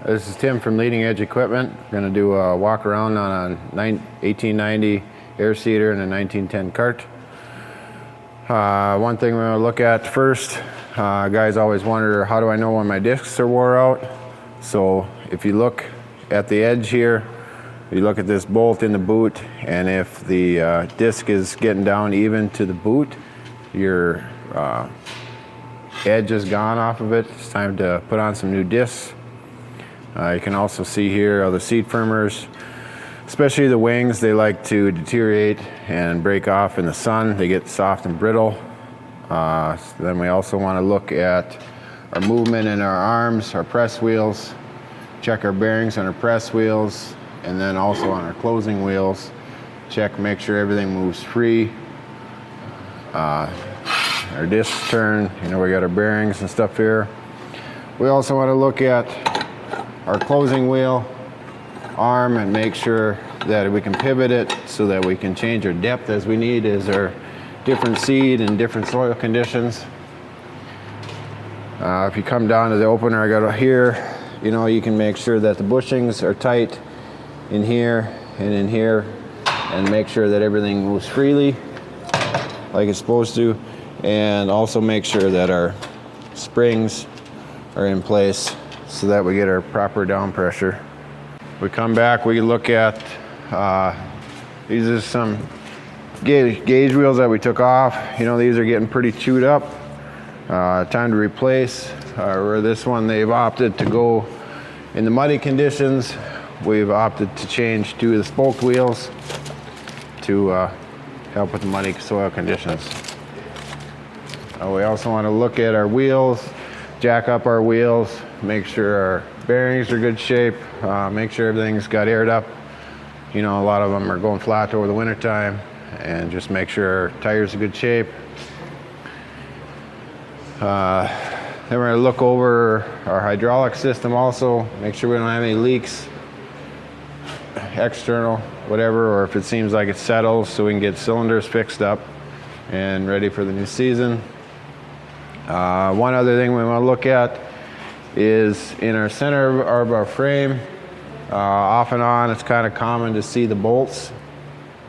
This is Tim from Leading Edge Equipment. Going to do a walk around on a 1890 air seeder and a 1910 cart. One thing we're going to look at first, guys always wonder, how do I know when my discs are wore out? So if you look at the edge here, you look at this bolt in the boot, and if the disc is getting down even to the boot, your edge is gone off of it. It's time to put on some new discs. You can also see here the seat firmers, especially the wings, they like to deteriorate and break off in the sun. They get soft and brittle. Then we also want to look at our movement in our arms, our press wheels, check our bearings on our press wheels, and then also on our closing wheels. Check, make sure everything moves free. Our discs turn, we got our bearings and stuff here. We also want to look at our closing wheel arm and make sure that we can pivot it so that we can change our depth as we need as our different seed and different soil conditions. If you come down to the opener I got here, you can make sure that the bushings are tight in here and in here, and make sure that everything moves freely like it's supposed to, and also make sure that our springs are in place so that we get our proper down pressure. We come back, we look at, these are some gauge wheels that we took off. These are getting pretty chewed up. Time to replace. Where this one, they've opted to go in the muddy conditions. We've opted to change to the spoked wheels to help with the muddy soil conditions. We also want to look at our wheels, jack up our wheels, make sure our bearings are good shape, make sure everything's got aired up. A lot of them are going flat over the winter time, and just make sure our tires are good shape. Then we're going to look over our hydraulic system also, make sure we don't have any leaks, external, whatever, or if it seems like it settles, so we can get cylinders fixed up and ready for the new season. One other thing we want to look at is in our center of our frame. Off and on, it's kind of common to see the bolts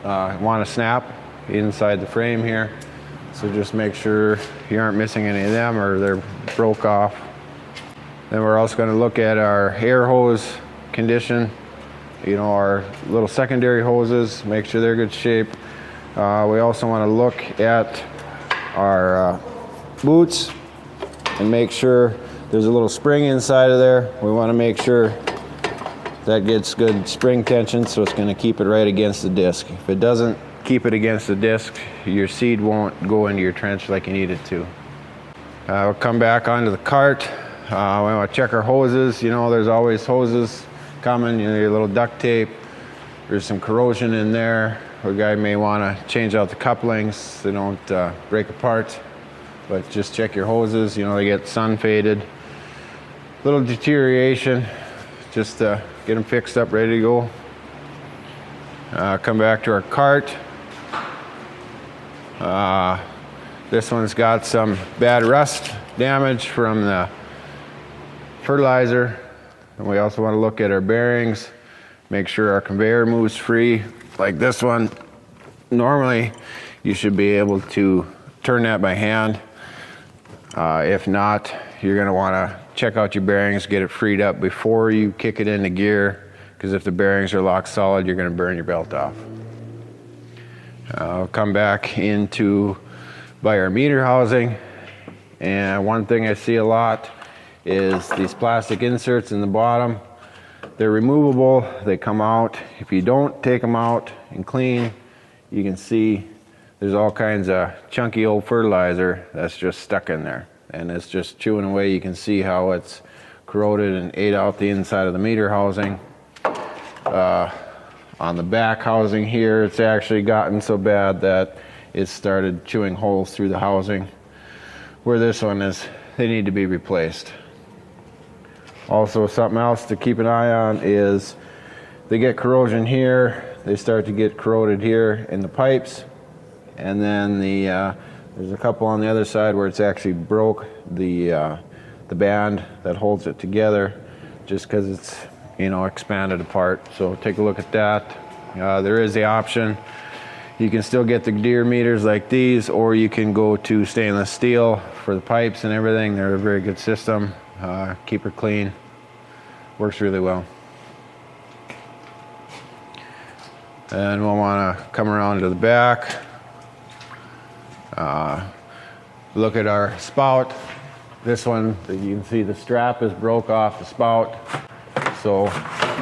want to snap inside the frame here. So just make sure you aren't missing any of them or they're broke off. Then we're also going to look at our air hose condition. Our little secondary hoses, make sure they're good shape. We also want to look at our boots and make sure there's a little spring inside of there. We want to make sure that gets good spring tension, so it's going to keep it right against the disc. If it doesn't keep it against the disc, your seed won't go into your trench like you need it to. We'll come back onto the cart. We want to check our hoses. There's always hoses coming, your little duct tape. There's some corrosion in there. A guy may want to change out the couplings so they don't break apart. But just check your hoses, they get sun faded. Little deterioration, just get them fixed up, ready to go. Come back to our cart. This one's got some bad rust damage from the fertilizer. And we also want to look at our bearings, make sure our conveyor moves free. Like this one, normally you should be able to turn that by hand. If not, you're going to want to check out your bearings, get it freed up before you kick it into gear, because if the bearings are locked solid, you're going to burn your belt off. I'll come back into by our meter housing, and one thing I see a lot is these plastic inserts in the bottom. They're removable, they come out. If you don't take them out and clean, you can see there's all kinds of chunky old fertilizer that's just stuck in there, and it's just chewing away. You can see how it's corroded and ate out the inside of the meter housing. On the back housing here, it's actually gotten so bad that it started chewing holes through the housing. Where this one is, they need to be replaced. Also, something else to keep an eye on is they get corrosion here, they start to get corroded here in the pipes, and then there's a couple on the other side where it's actually broke the band that holds it together. just because it's, you know, expanded apart. So take a look at that. There is the option. You can still get the Deere meters like these, or you can go to stainless steel for the pipes and everything. They're a very good system. Keep her clean. Works really well. And we'll want to come around to the back. Look at our spout. This one, you can see the strap is broke off the spout. So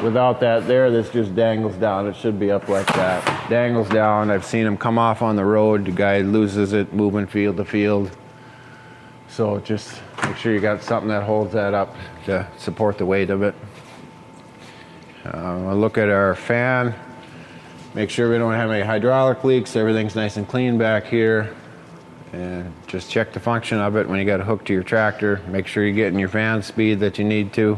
without that there, this just dangles down. It should be up like that. Dangles down. I've seen them come off on the road. The guy loses it moving field to field. So just make sure you got something that holds that up to support the weight of it. We'll look at our fan. Make sure we don't have any hydraulic leaks. Everything's nice and clean back here. And just check the function of it when you got it hooked to your tractor. Make sure you're getting your fan speed that you need to.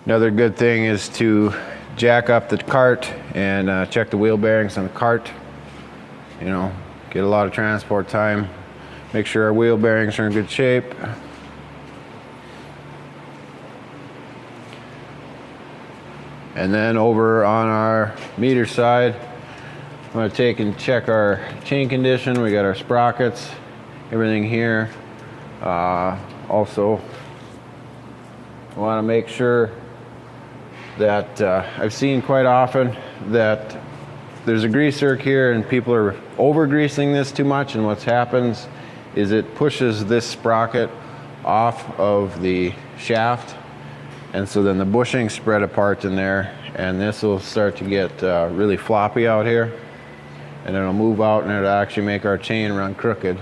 Another good thing is to jack up the cart and check the wheel bearings on the cart. You know, get a lot of transport time. Make sure our wheel bearings are in good shape. And then over on our meter side, I'm going to take and check our chain condition. We got our sprockets, everything here. Also, I want to make sure that I've seen quite often that there's a grease zerk here and people are over greasing this too much, and what happens is it pushes this sprocket off of the shaft, and so then the bushings spread apart in there, and this will start to get really floppy out here, and it'll move out and it'll actually make our chain run crooked.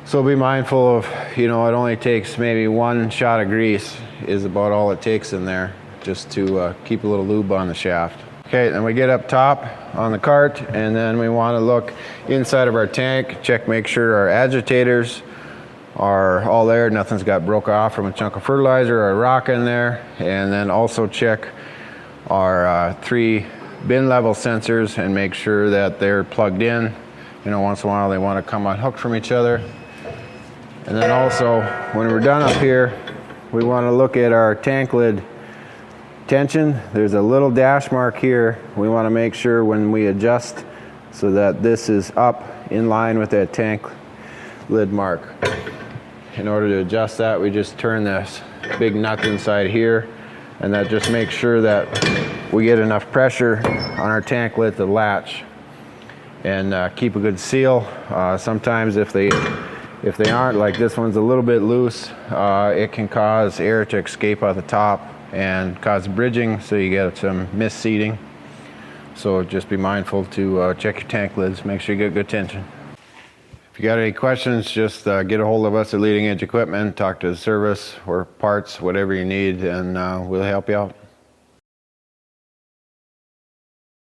So be mindful of, you know, it only takes maybe one shot of grease is about all it takes in there, just to keep a little lube on the shaft. Okay, then we get up top on the cart, and then we want to look inside of our tank, check, make sure our agitators are all there, nothing's got broke off from a chunk of fertilizer or a rock in there, and then also check our 3 bin level sensors and make sure that they're plugged in. You know, once in a while they want to come unhooked from each other. And then also, when we're done up here, we want to look at our tank lid tension. There's a little dash mark here. We want to make sure when we adjust so that this is up in line with that tank lid mark. In order to adjust that, we just turn this big nut inside here, and that just makes sure that we get enough pressure on our tank lid to latch and keep a good seal. Sometimes if they aren't, like this one's a little bit loose, it can cause air to escape out the top and cause bridging, so you get some misseating. So just be mindful to check your tank lids, make sure you get good tension. If you got any questions, just get a hold of us at Leading Edge Equipment, talk to the service or parts, whatever you need, and we'll help you out.